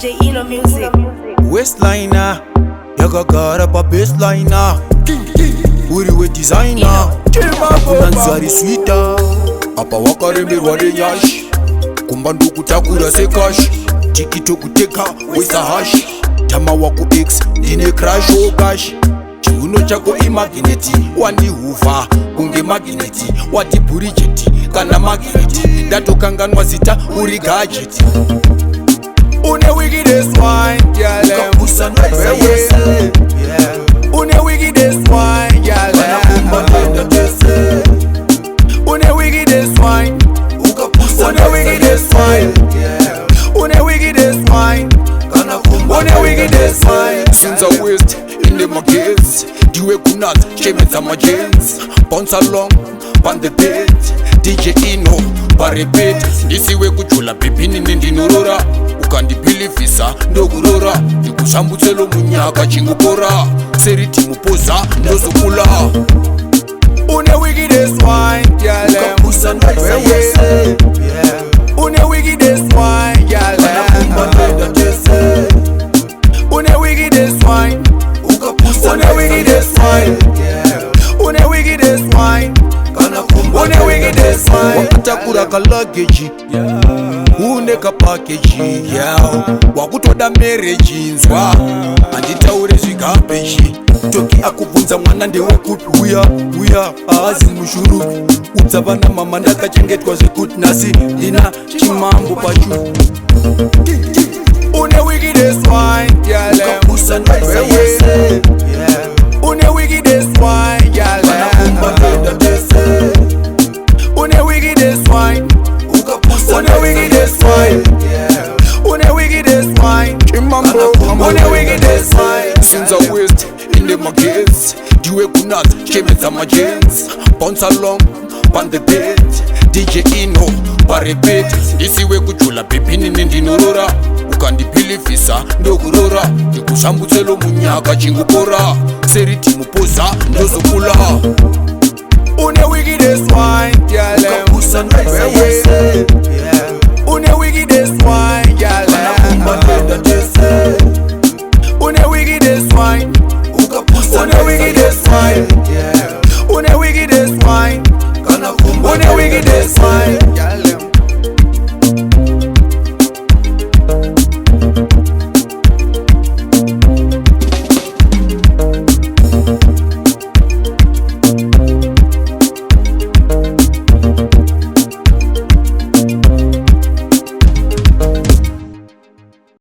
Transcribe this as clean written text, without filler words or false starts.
DJ Eno Music. Waistliner, yakagara pa baseliner. Uriwe designer, kuna nzari sweeter. Apa wakaremberwa nenyashi, kumba ndokutakura sekashi. Tikito kuteka wesa hash, tama wako X ndine crash okashi. Chiuno chako imagineti, wandihuva kunge magneti. Wati burijeti kana magneti, ndatokanganwa zita uri gadget. Une wickedest wine, girl. Ukapusa nweza yese, Une wickedest wine, girl. Wanakumba tese. Une wickedest wine. Ukapusa Une wickedest wine. Une wickedest wine. Une wickedest wine. Since I waist in the markets, diwe kunat chemets ama jeans. Bounce along on the beat, DJ Eno parepet. Ndisiwe kujula pepini ndinurora, ukandipilifisa ndokurora. Ndikushambutselo munyaka chingukora, seriti mupoza ndozukula. Une wickedest wine, girl. Ukapusa nweza yese, Une wickedest wine, girl. wanakumba tese. Une wickedest wine. Ukapusa Une wickedest wine. Une wickedest wine. Une wickedest wine. Wakatakura ka luggage, une ka package, wakutoda marriage nzwa. Anditaure zvigabeji, toki akubvunza mwana ndewekupi uya aazi mushuruki. Udzavana mama ndakachengetwa zvekuti nhasi ndina Chimambo pachu. Une wickedest wine, girl. Ukapusa nweza yese, Une wickedest wine, girl. wanakumba tese. Une wickedest wine. Ukapusa Une wickedest wine. Une wickedest wine. Chimambo. Une wickedest wine. Since I waist in the markets, diwe kunat chemets ama jeans. Bounce along on the beat, DJ Eno parepet. Ndisiwe kujula pepini ndinurora, ukandipilifisa ndokurora. Ndikushambutselo munyaka chingukora, seriti mupoza ndozukula. Une wickedest wine, girl. Ukapusa nweza yese, Une wickedest wine, girl.